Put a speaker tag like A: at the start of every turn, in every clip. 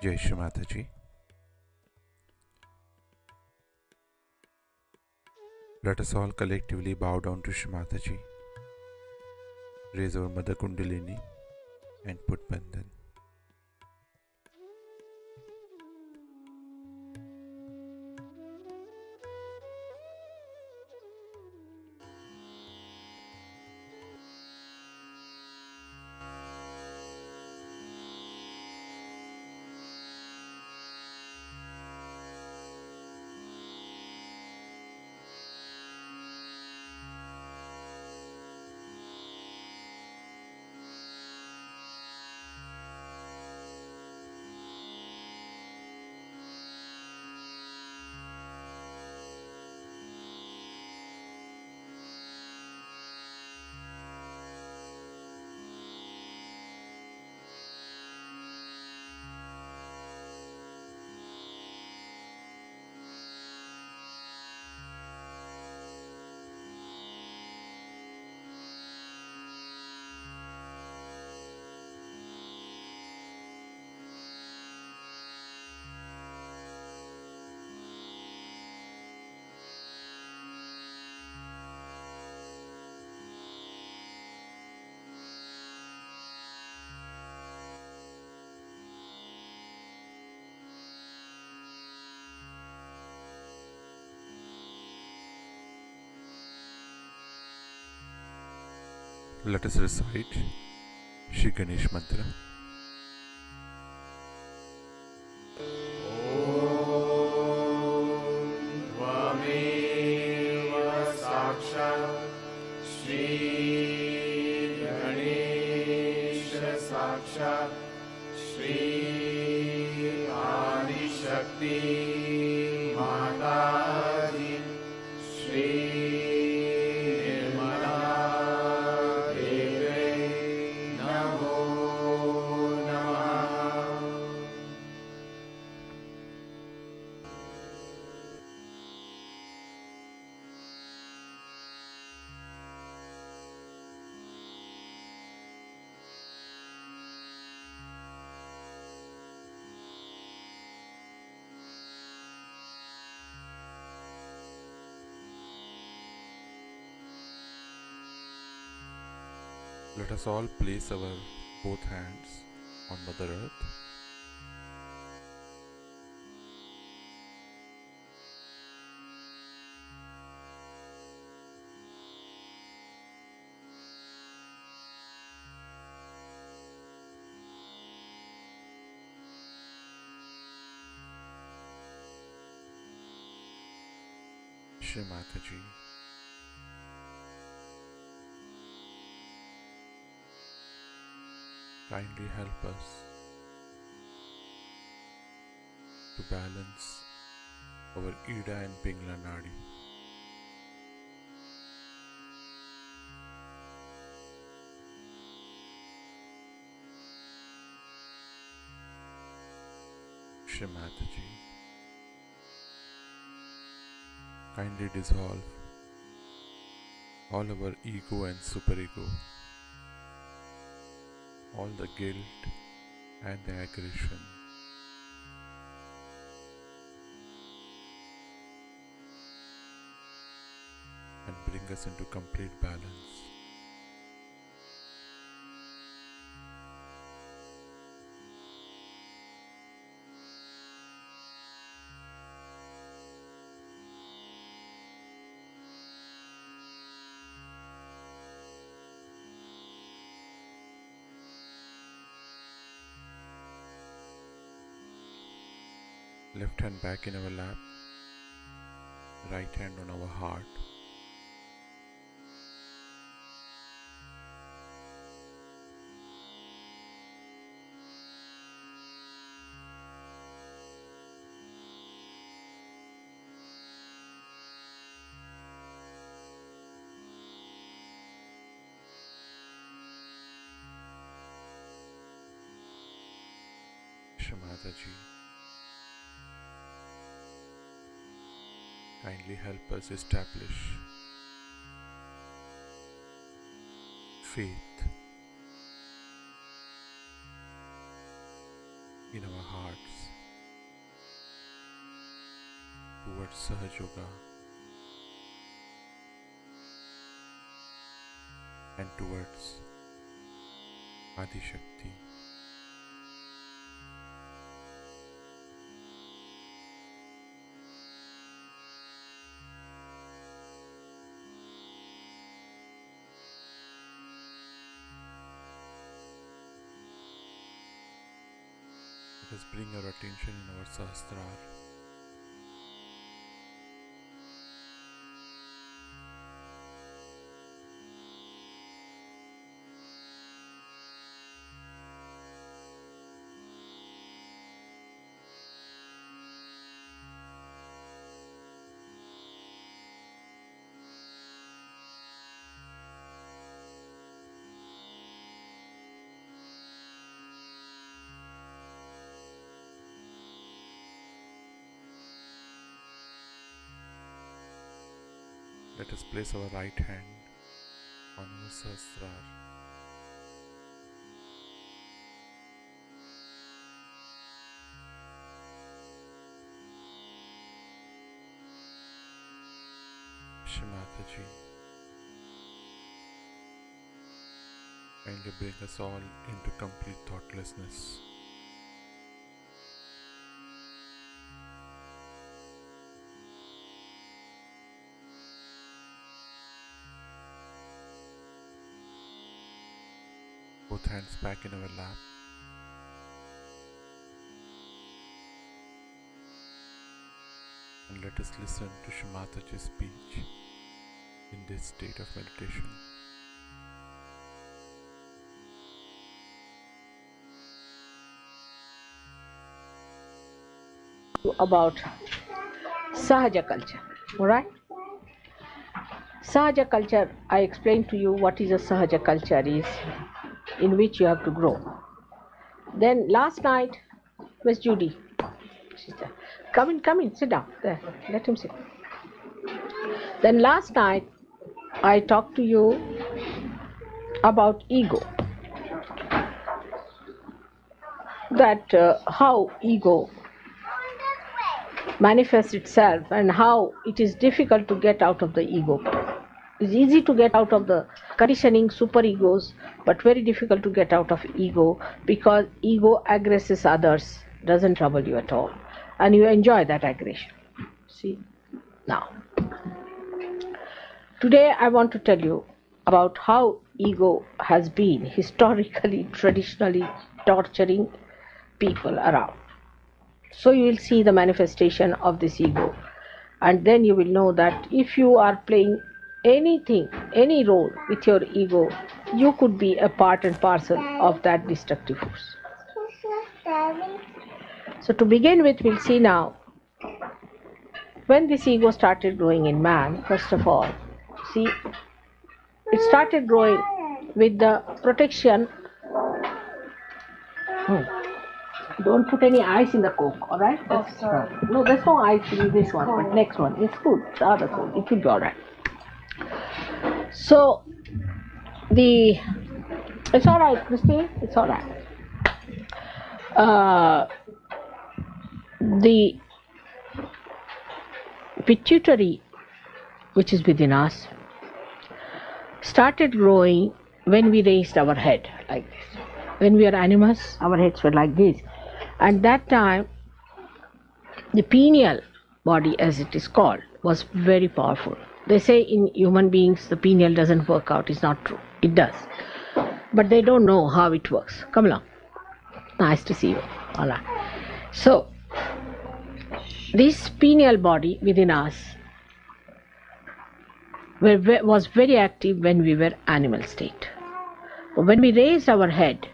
A: Jai Shri Mataji. Let us all collectively bow down to Shri Mataji, raise our Mother Kundalini and put Bandhan. Let us recite Shri Ganesh Mantra.
B: त्वमेव साक्षात् श्री गणेश साक्षात् श्री आदिशक्ति माताजी श्री निर्मला देवे नमो नमः।
A: Let us all place our both hands on Mother Earth. Shri Mataji, kindly help us to balance our Ida and Pingla Nadi. Shri Mataji, kindly dissolve all our ego and superego, all the guilt and the aggression, and bring us into complete balance. Left hand back in our lap, right hand on our heart. Shri Mataji, kindly help us establish faith in our hearts. towards Sahaj Yoga and towards Adi Shakti. Let us bring our attention in our Sahasrara. Let us place our right hand on our Sahasrara. Shri Mataji, kindly bring us all into complete thoughtlessness. Both hands back in our lap. And let us listen to Shri Mataji's speech in this state of meditation.
C: About Sahaja culture, alright? Sahaja culture, I explained to you what is a Sahaja culture is, in which you have to grow. Then last night, where's Judy? She's there. Come in, sit down. There, let him sit. Then last night, I talked to you about ego. That how ego manifests itself and how it is difficult to get out of the ego. It's easy to get out of the conditioning superegos, but very difficult to get out of ego, because ego aggresses others, doesn't trouble you at all, and you enjoy that aggression. See? Now, today I want to tell you about how ego has been historically, traditionally torturing people around. So you will see the manifestation of this ego, and then you will know that if you are playing anything, any role with your ego, you could be a part and parcel of that destructive force. So to begin with, we'll see now, when this ego started growing in man, first of all, see, it started growing with the protection. Don't put any ice in the Coke, alright? No, there's no ice in this one, but next one, it's good, the other food, it will be alright. So, it's alright, Christine, it's alright. The pituitary, which is within us, started growing when we raised our head like this. When we are animals, our heads were like this. At that time, the pineal body, as it is called, was very powerful. They say in human beings the pineal doesn't work out. It's not true. It does. But they don't know how it works. Come along. Nice to see you. All right. So, this pineal body within us was very active when we were animal state. But when we raised our head,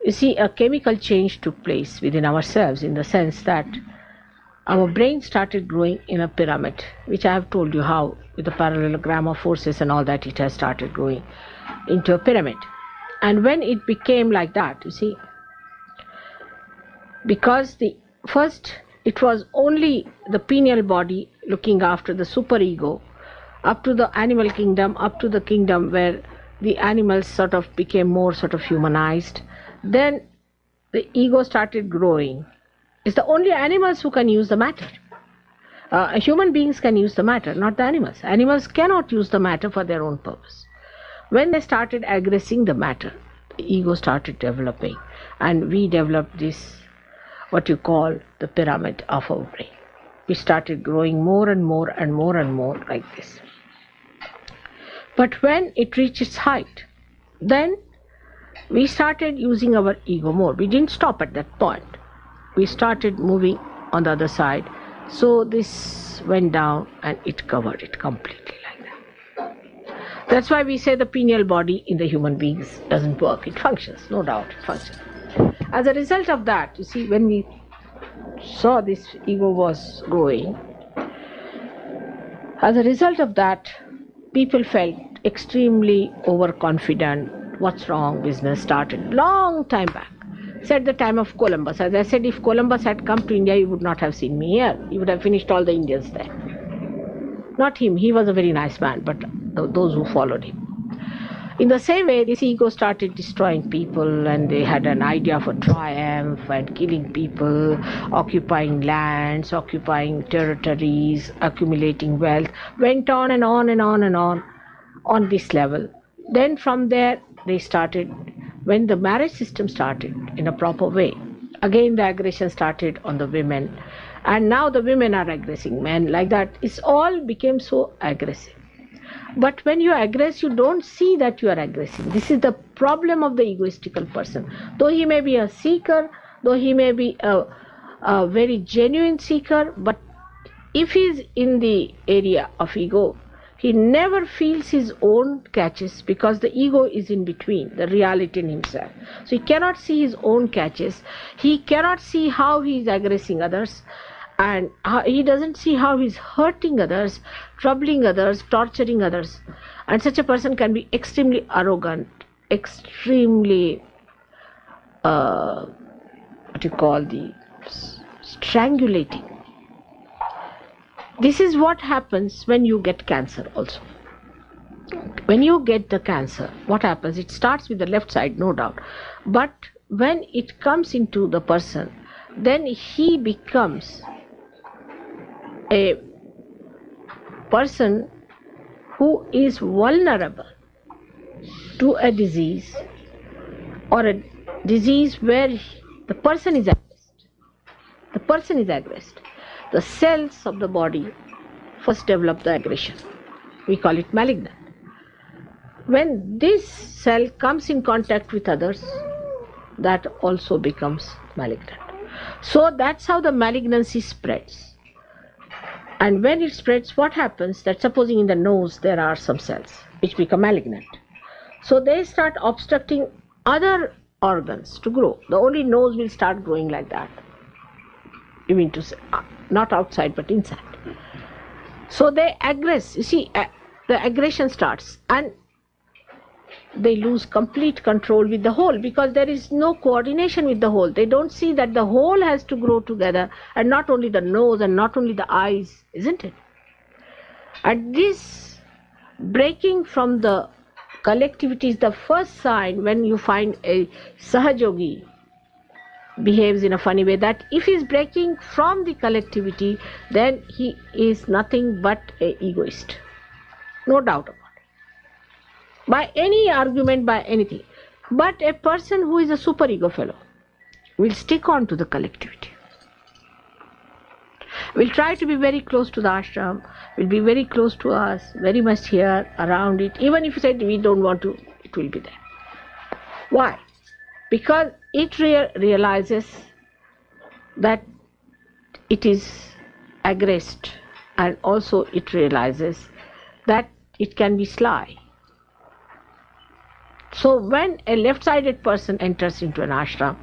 C: you see, a chemical change took place within ourselves, in the sense that our brain started growing in a pyramid, which I have told you how, with the parallelogram of forces and all that, it has started growing into a pyramid. And when it became like that, you see, because it was only the pineal body looking after the superego, up to the animal kingdom, up to the kingdom where the animals sort of became more sort of humanized. Then the ego started growing. It's the only animals who can use the matter. Human beings can use the matter, not the animals. Animals cannot use the matter for their own purpose. When they started aggressing the matter, the ego started developing, and we developed this, what you call the pyramid of our brain. We started growing more and more and more and more like this. But when it reached its height, then we started using our ego more. We didn't stop at that point. We started moving on the other side. So this went down and it covered it completely like that. That's why we say the pineal body in the human beings doesn't work. It functions, no doubt it functions. As a result of that, you see, when we saw this ego was growing, as a result of that, people felt extremely overconfident. What's wrong? Business started long time back. It's at the time of Columbus. As I said, if Columbus had come to India, he would not have seen me here. He would have finished all the Indians there. Not him. He was a very nice man, but those who followed him. In the same way, this ego started destroying people, and they had an idea for triumph and killing people, occupying lands, occupying territories, accumulating wealth, went on and on and on and on this level. Then from there, they started, when the marriage system started in a proper way, again the aggression started on the women, and now the women are aggressing men like that. It all became so aggressive. But when you aggress, you don't see that you are aggressing. This is the problem of the egoistical person. Though he may be a seeker, though he may be a very genuine seeker, but if he is in the area of ego, he never feels his own catches, because the ego is in between, the reality in himself. So he cannot see his own catches. He cannot see how he is aggressing others, and he doesn't see how he is hurting others, troubling others, torturing others. And such a person can be extremely arrogant, extremely strangulating. This is what happens when you get cancer also. When you get the cancer, what happens? It starts with the left side, no doubt. But when it comes into the person, then he becomes a person who is vulnerable to a disease, or a disease where the person is aggressed. The person is aggressed. The cells of the body first develop the aggression. We call it malignant. When this cell comes in contact with others, that also becomes malignant. So that's how the malignancy spreads. And when it spreads, what happens? That supposing in the nose there are some cells which become malignant. So they start obstructing other organs to grow. The only nose will start growing like that. You mean to say, not outside but inside. So they aggress. You see, the aggression starts, and they lose complete control with the whole, because there is no coordination with the whole. They don't see that the whole has to grow together, and not only the nose and not only the eyes, isn't it? And this breaking from the collectivity is the first sign when you find a Sahajogi behaves in a funny way, that if he is breaking from the collectivity, then he is nothing but an egoist. No doubt about it. By any argument, by anything. But a person who is a superego fellow will stick on to the collectivity. Will try to be very close to the ashram, will be very close to us, very much here, around it. Even if you said we don't want to, it will be there. Why? Because it realizes that it is aggressed, and also it realizes that it can be sly. So when a left-sided person enters into an ashram,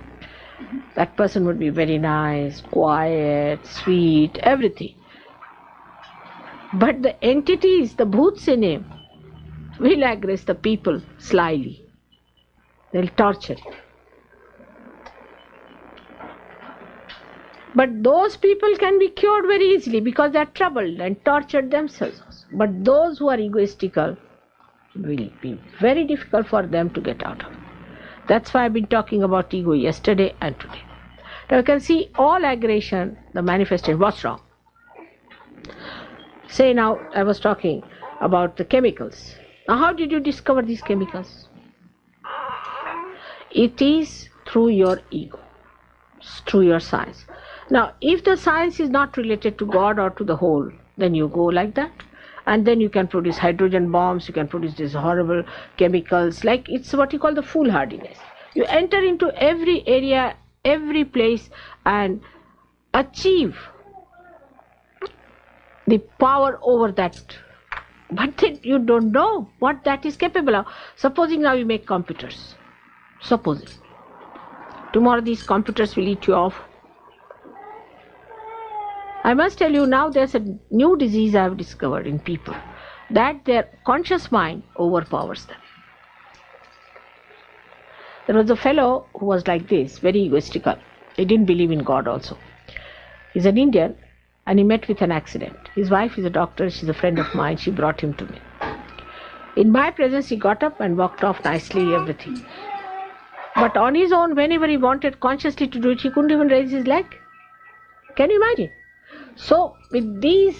C: that person would be very nice, quiet, sweet, everything. But the entities, the bhoots in him, will aggress the people slyly. They'll torture him. But those people can be cured very easily because they are troubled and tortured themselves. But those who are egoistical will be very difficult for them to get out of. That's why I've been talking about ego yesterday and today. Now you can see all aggression, the manifestation. What's wrong? Say now, I was talking about the chemicals. Now, how did you discover these chemicals? It is through your ego, through your science. Now, if the science is not related to God or to the whole, then you go like that. And then you can produce hydrogen bombs, you can produce these horrible chemicals, like it's what you call the foolhardiness. You enter into every area, every place, and achieve the power over that. But then you don't know what that is capable of. Supposing now you make computers. Supposing. Tomorrow these computers will eat you off. I must tell you now there's a new disease I have discovered in people, that their conscious mind overpowers them. There was a fellow who was like this, very egoistical. He didn't believe in God also. He's an Indian and he met with an accident. His wife is a doctor, she's a friend of mine, she brought him to me. In my presence he got up and walked off nicely, everything. But on his own, whenever he wanted consciously to do it, he couldn't even raise his leg. Can you imagine? So with these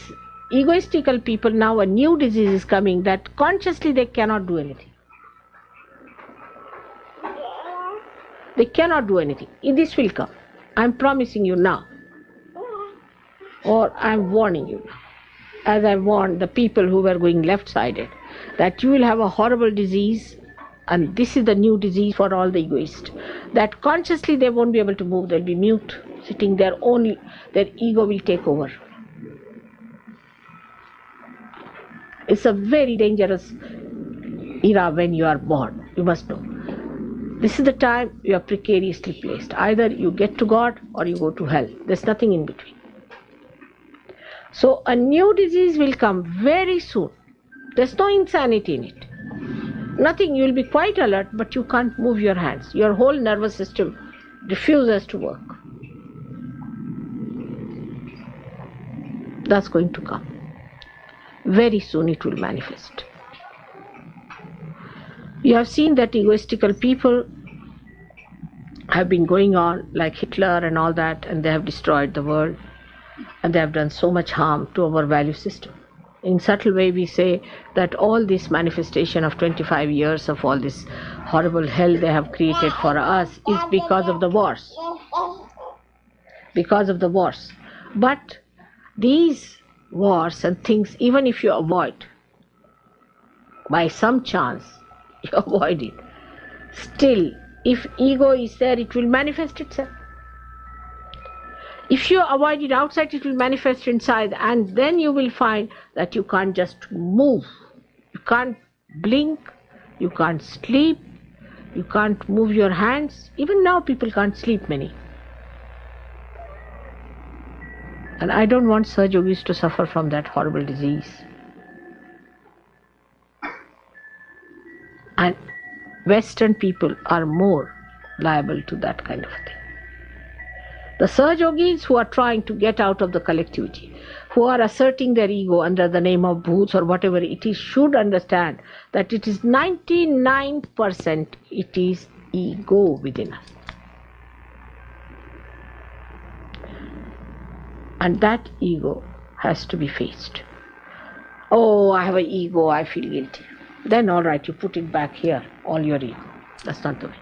C: egoistical people, now a new disease is coming that consciously they cannot do anything. They cannot do anything. This will come. I'm promising you now. Or I'm warning you now. As I warned the people who were going left-sided, that you will have a horrible disease, and this is the new disease for all the egoists, that consciously they won't be able to move, they'll be mute, sitting there only, their ego will take over. It's a very dangerous era when you are born, you must know. This is the time you are precariously placed. Either you get to God or you go to hell. There's nothing in between. So a new disease will come very soon. There's no insanity in it. Nothing, you'll be quite alert, but you can't move your hands. Your whole nervous system refuses to work. That's going to come. Very soon it will manifest. You have seen that egoistical people have been going on like Hitler and all that, and they have destroyed the world, and they have done so much harm to our value system. In subtle way we say that all this manifestation of 25 years of all this horrible hell they have created for us is because of the wars. Because of the wars. But these wars and things, even if you avoid, by some chance you avoid it, still if ego is there, it will manifest itself. If you avoid it outside, it will manifest inside, and then you will find that you can't just move. You can't blink, you can't sleep, you can't move your hands. Even now people can't sleep, many. And I don't want Sahaj Yogis to suffer from that horrible disease. And Western people are more liable to that kind of a thing. The Sahaj Yogis who are trying to get out of the collectivity, who are asserting their ego under the name of bhoots or whatever it is, should understand that it is 99% it is ego within us. And that ego has to be faced. Oh, I have an ego, I feel guilty. Then all right, you put it back here, all your ego. That's not the way.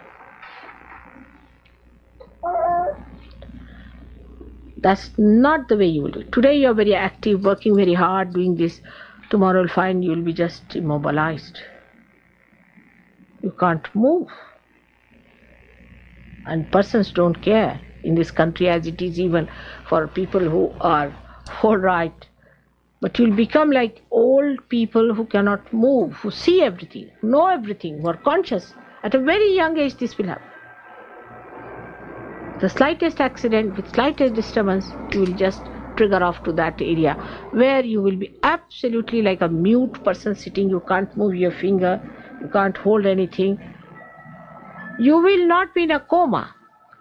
C: That's not the way you will do it. Today you are very active, working very hard, doing this. Tomorrow you'll find you'll be just immobilized. You can't move. And persons don't care in this country, as it is even for people who are all right. But you'll become like old people who cannot move, who see everything, know everything, who are conscious. At a very young age this will happen. The slightest accident, with slightest disturbance, you will just trigger off to that area where you will be absolutely like a mute person sitting. You can't move your finger, you can't hold anything. You will not be in a coma.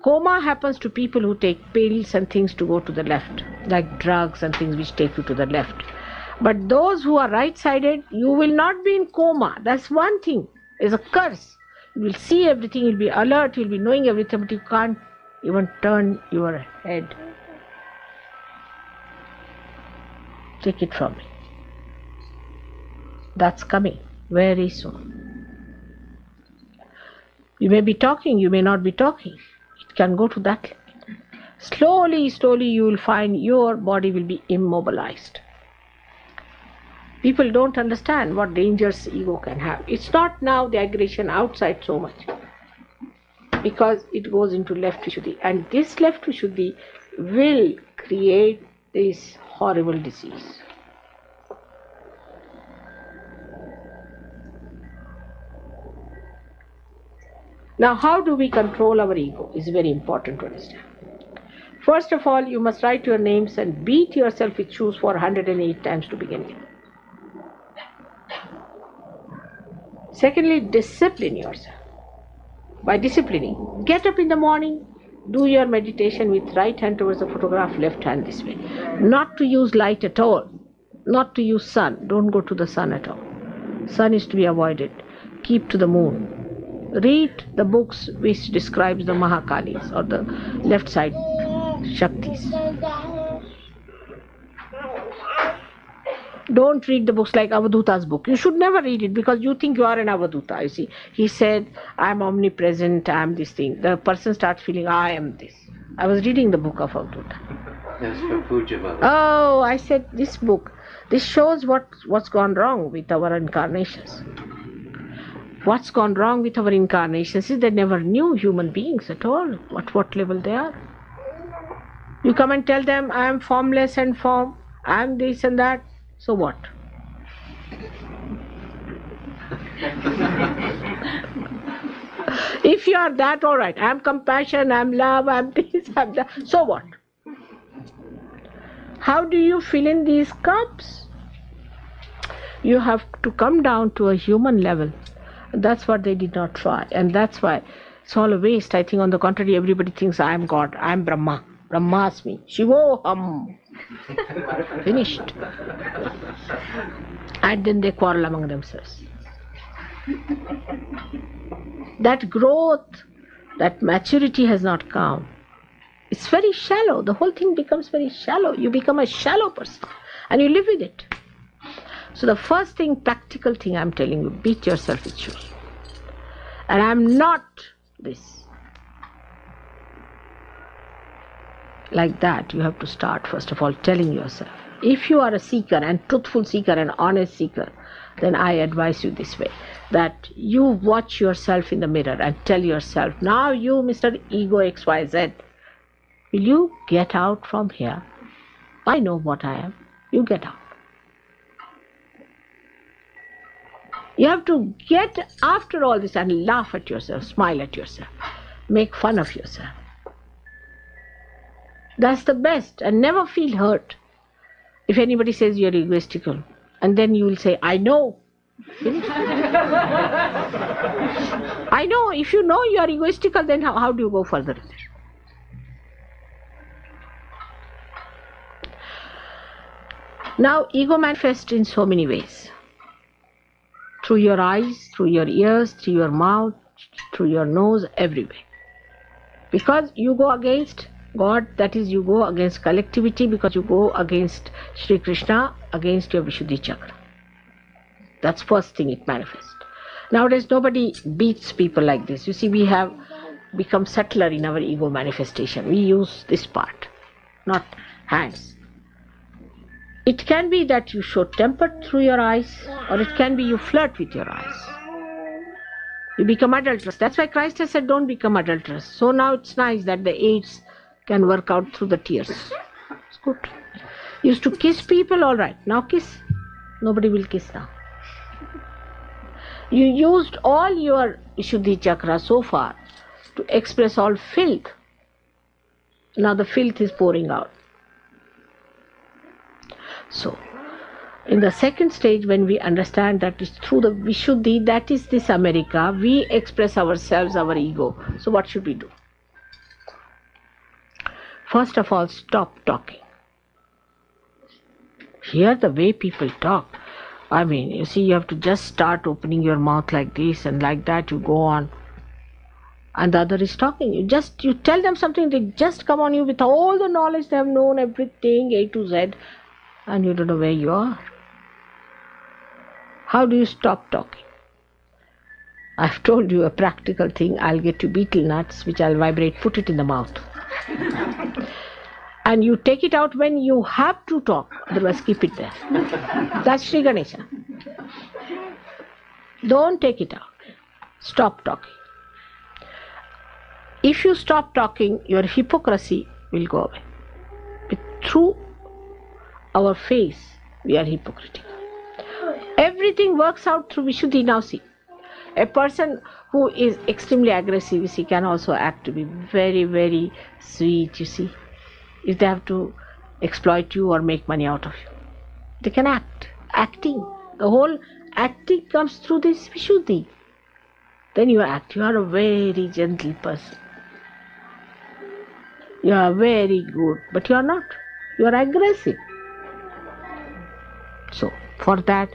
C: Coma happens to people who take pills and things to go to the left, like drugs and things which take you to the left. But those who are right-sided, you will not be in coma. That's one thing. It's a curse. You will see everything, you'll be alert, you'll be knowing everything, but you can't even turn your head. Take it from me. That's coming very soon. You may be talking, you may not be talking. It can go to that level. Slowly, slowly you will find your body will be immobilized. People don't understand what dangers ego can have. It's not now the aggression outside so much, because it goes into left Vishuddhi, and this left Vishuddhi will create this horrible disease. Now, how do we control our ego is very important to understand. First of all, you must write your names and beat yourself with shoes for 108 times to begin with. Secondly, discipline yourself. By disciplining, get up in the morning, do your meditation with right hand towards the photograph, left hand this way. Not to use light at all, not to use sun. Don't go to the sun at all. Sun is to be avoided. Keep to the moon. Read the books which describes the Mahakalis or the left side Shaktis. Don't read the books like Avadhuta's book. You should never read it because you think you are an Avadhuta. You see, he said, I am omnipresent, I am this thing. The person starts feeling, I am this. I was reading the book of Avadhuta.
D: That's for Pujya.
C: Oh, I said, this book, this shows what's gone wrong with our incarnations. What's gone wrong with our incarnations is they never knew human beings at all, at what level they are. You come and tell them, I am formless and form, I am this and that. So what? If you are that, all right. I am compassion, I am love, I am this, I am that. So what? How do you fill in these cups? You have to come down to a human level. That's what they did not try. And that's why it's all a waste. I think on the contrary, everybody thinks I am God, I am Brahma. Brahmasmi. Shivoham. Finished. And then they quarrel among themselves. That growth, that maturity has not come. It's very shallow. The whole thing becomes very shallow. You become a shallow person and you live with it. So the first thing, practical thing I'm telling you, beat yourself with shoes. And I'm not this. Like that, you have to start first of all telling yourself. If you are a seeker and truthful seeker and honest seeker, then I advise you this way, that you watch yourself in the mirror and tell yourself, now you, Mr. Ego XYZ, will you get out from here? I know what I am. You get out. You have to get after all this and laugh at yourself, smile at yourself, make fun of yourself. That's the best, and never feel hurt. If anybody says you're egoistical, and then you will say, I know. Finish. I know. If you know you are egoistical, then how do you go further with it? Now, ego manifests in so many ways. Through your eyes, through your ears, through your mouth, through your nose, everywhere. Because you go against God, that is, you go against collectivity, because you go against Sri Krishna, against your Vishuddhi Chakra. That's first thing it manifests. Nowadays nobody beats people like this. You see, we have become subtler in our ego manifestation. We use this part, not hands. It can be that you show temper through your eyes, or it can be you flirt with your eyes. You become adulterous. That's why Christ has said, don't become adulterous. So now it's nice that the AIDS can work out through the tears. It's good. Used to kiss people, all right. Now kiss. Nobody will kiss now. You used all your Vishuddhi Chakra so far to express all filth. Now the filth is pouring out. So, in the second stage, when we understand that it's through the Vishuddhi, that is this America, we express ourselves, our ego. So what should we do? First of all, stop talking. Hear the way people talk. I mean, you see, you have to just start opening your mouth like this, and like that you go on. And the other is talking. You tell them something, they just come on you with all the knowledge, they have known everything A to Z, and you don't know where you are. How do you stop talking? I've told you a practical thing. I'll get you betel nuts, which I'll vibrate, put it in the mouth. And you take it out when you have to talk, otherwise keep it there. That's Sri Ganesha. Don't take it out. Stop talking. If you stop talking, your hypocrisy will go away. But through our face, we are hypocritical. Everything works out through Vishuddhi. Now see, a person who is extremely aggressive, you see, can also act to be very, very sweet, you see. If they have to exploit you or make money out of you, they can act. Acting. The whole acting comes through this Vishuddhi. Then you act. You are a very gentle person. You are very good, but you are not. You are aggressive. So, for that,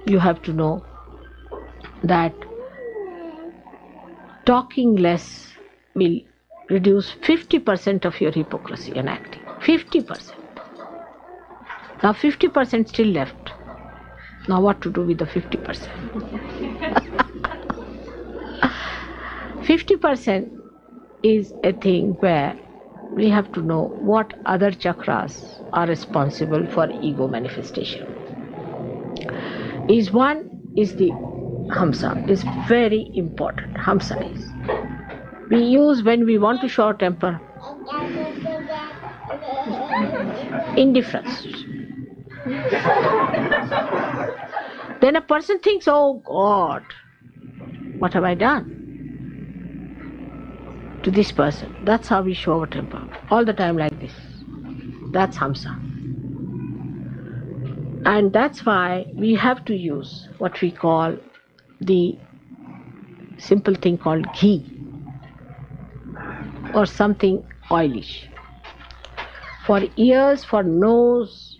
C: you have to know that talking less will reduce 50% of your hypocrisy and acting. 50%. Now 50% still left. Now what to do with the 50%? 50% is a thing where we have to know what other chakras are responsible for ego manifestation. One is the Hamsa, is very important. Hamsa is. We use when we want to show our temper. Indifference. Then a person thinks, oh God, what have I done to this person? That's how we show our temper. All the time like this. That's Hamsa. And that's why we have to use what we call the simple thing called ghee or something oilish. For ears, for nose,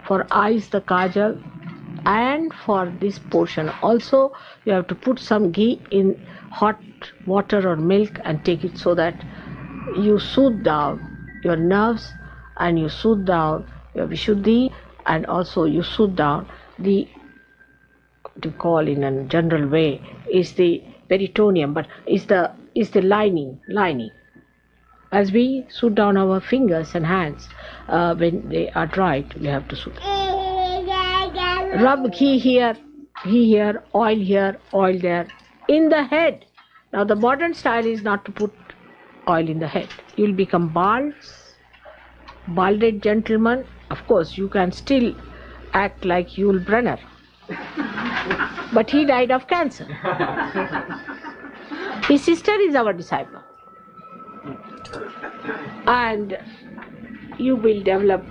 C: for eyes the kajal, and for this portion also you have to put some ghee in hot water or milk and take it so that you soothe down your nerves and you soothe down your Vishuddhi and also you soothe down the, what you call in a general way, is the peritoneum, but is the lining. As we soothe down our fingers and hands when they are dried, we have to soothe. Rub ghee here, oil here, oil there, in the head. Now the modern style is not to put oil in the head. You will become balded gentleman. Of course, you can still act like Yul Brynner, but he died of cancer. His sister is our disciple. And you will develop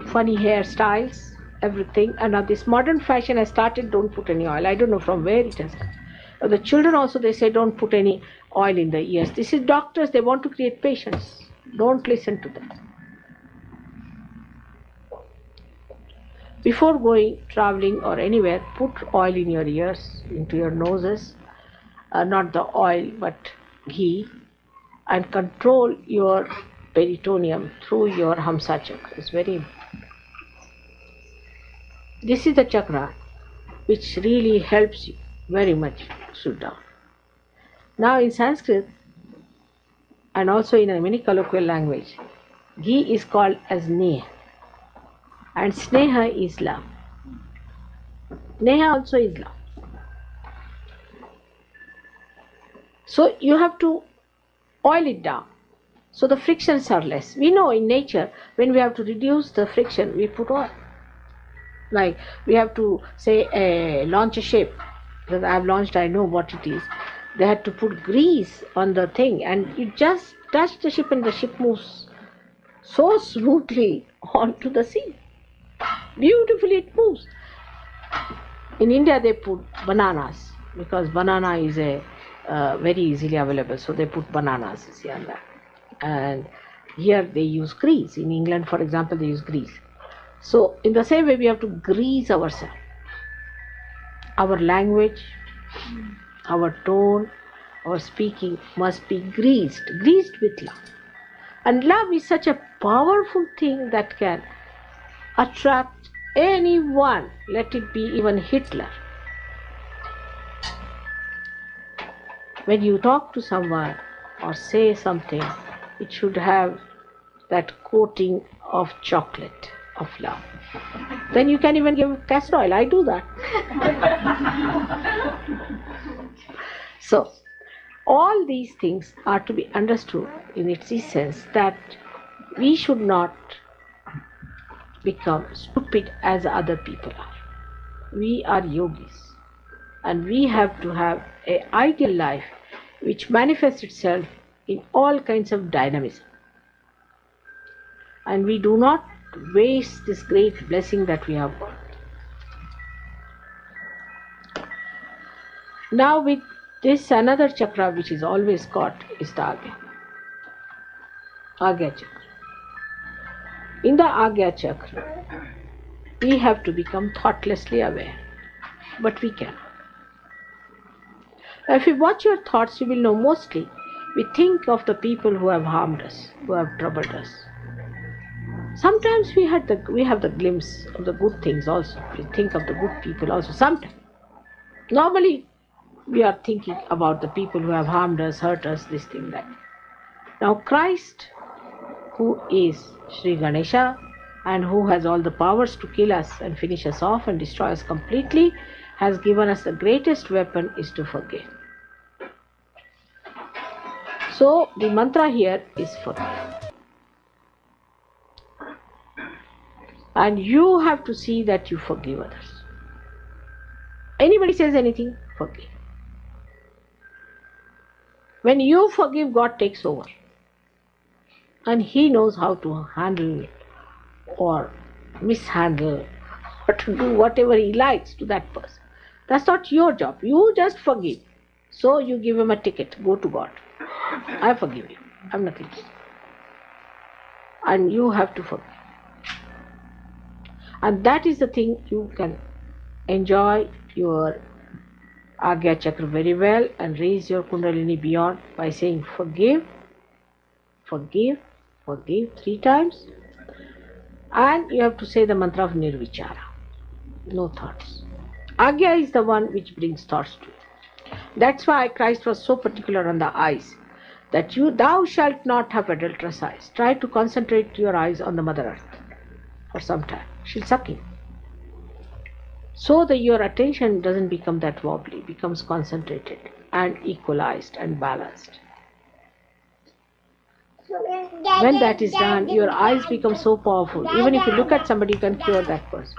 C: funny hairstyles, everything. And now this modern fashion has started, don't put any oil. I don't know from where it has come. The children also, they say don't put any oil in the ears. This is doctors, they want to create patients. Don't listen to them. Before going traveling or anywhere, put oil in your ears, into your noses, not the oil but ghee, and control your peritoneum through your Hamsa chakra. It's very important. This is the chakra which really helps you very much sit down. Now in Sanskrit and also in a many colloquial language, ghee is called as Neha. And Sneha is love. Neha also is love. So you have to oil it down. So the frictions are less. We know in nature, when we have to reduce the friction, we put oil. Like we have to say launch a ship. Because I have launched, I know what it is. They had to put grease on the thing and you just touch the ship and the ship moves so smoothly onto the sea. Beautifully it moves. In India they put bananas because banana is very easily available, so they put bananas, you see, on that. And here they use grease. In England, for example, they use grease. So in the same way we have to grease ourselves. Our language, our tone, our speaking must be greased with love. And love is such a powerful thing that can attract anyone, let it be even Hitler. When you talk to someone or say something, it should have that coating of chocolate, of love. Then you can even give castor oil. I do that. So, all these things are to be understood in its essence, that we should not become stupid as other people are. We are yogis, and we have to have an ideal life which manifests itself in all kinds of dynamism. And we do not waste this great blessing that we have got. Now with this, another chakra which is always got is the Agya chakra. In the Agya chakra, we have to become thoughtlessly aware, but we can. If you watch your thoughts, you will know mostly we think of the people who have harmed us, who have troubled us. Sometimes we have the glimpse of the good things also. We think of the good people also. Sometimes. Normally, we are thinking about the people who have harmed us, hurt us, this thing, that. Now Christ, who is Sri Ganesha and who has all the powers to kill us and finish us off and destroy us completely, has given us the greatest weapon is to forgive. So the mantra here is forgive. And you have to see that you forgive others. Anybody says anything, forgive. When you forgive, God takes over. And He knows how to handle or mishandle or to do whatever He likes to that person. That's not your job. You just forgive. So you give him a ticket. Go to God. I forgive you. I'm nothing. And you have to forgive. And that is the thing you can enjoy your Agya chakra very well and raise your Kundalini beyond by saying forgive, forgive, forgive 3 times. And you have to say the mantra of Nirvichara. No thoughts. Agya is the one which brings thoughts to you. That's why Christ was so particular on the eyes. That thou shalt not have adulterous eyes. Try to concentrate your eyes on the Mother Earth for some time. She'll suck in. So that your attention doesn't become that wobbly, becomes concentrated and equalized and balanced. When that is done, your eyes become so powerful. Even if you look at somebody, you can cure that person.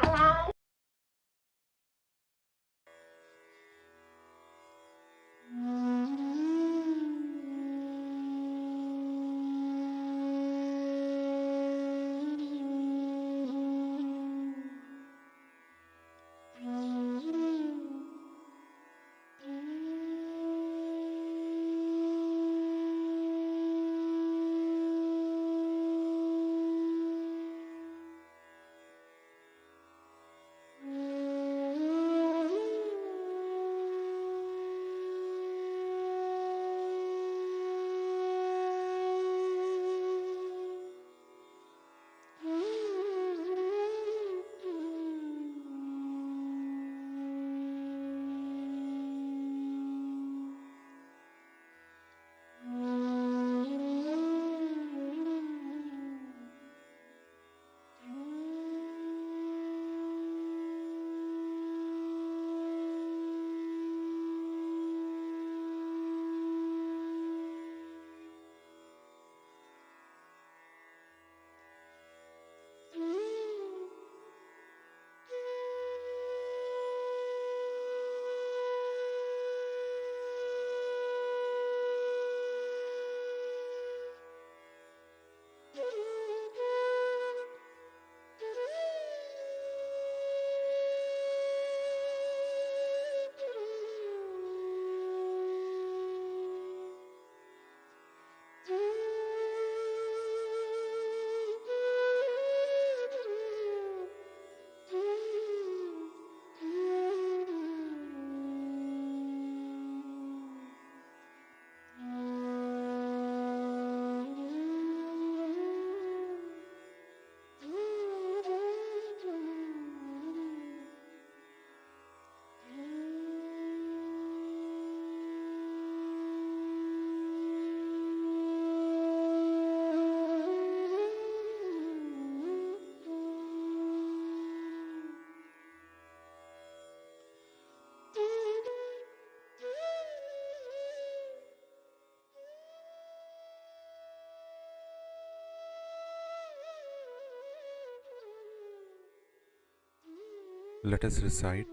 A: Let us recite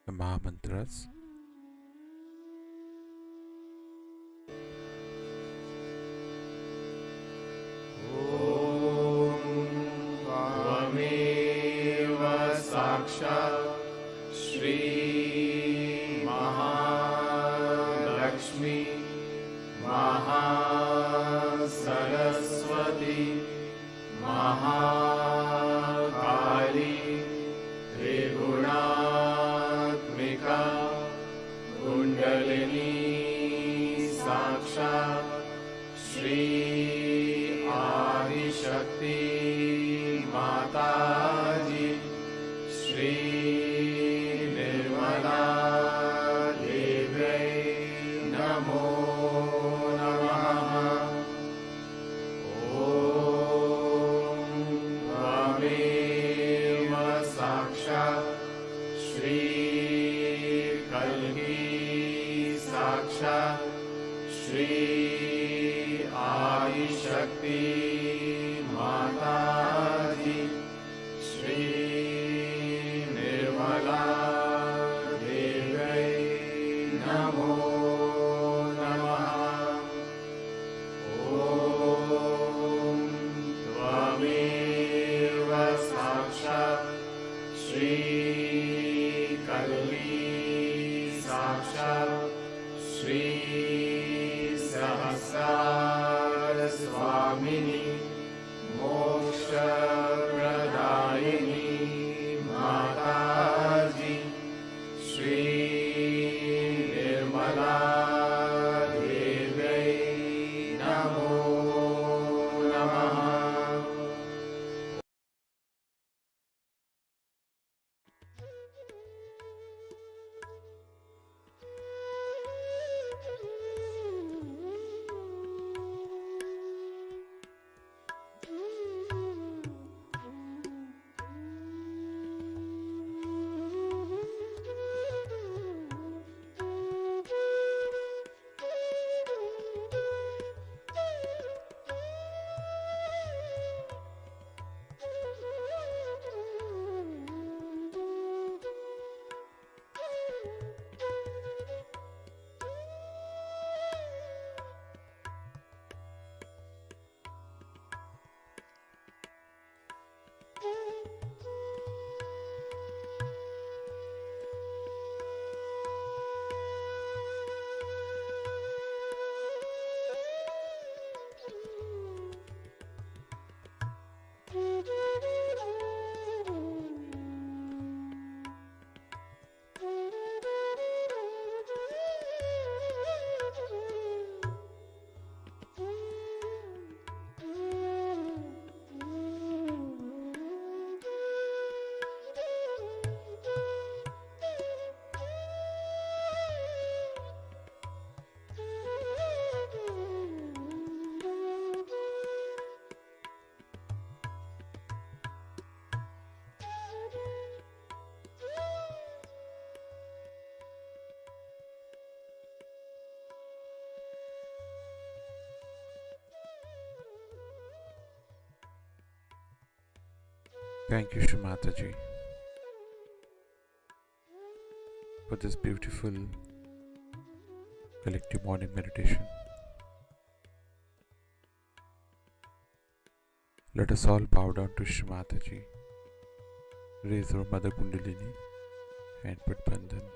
A: the Maha Mantras.
B: त्वमेव साक्षात् श्री महालक्ष्मी महासरस्वती महाकाली त्रिगुणात्मिका कुण्डलिनी साक्षात् श्री आदिशक्ति माताजी श्री निर्मला देव्यै नमो नमः। ॐ त्वमेव साक्षात् श्री कल्की साक्षात् श्री आदिशक्ति माताजी श्री निर्मला देव्यै नमो नमः। ॐ त्वमेव साक्षात् श्री कल्की साक्षात् श्री सहस्रार स्वामिनी मोक्षप्रदायिनी माताजी श्री निर्मला देव्यै नमो नमः।
A: Thank you, Shri Mataji, for this beautiful collective morning meditation. Let us all bow down to Shri Mataji, raise our Mother Kundalini, and put Bandhan.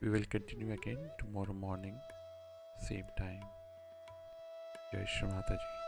A: We will continue again tomorrow morning, same time. Jai Shri Mataji.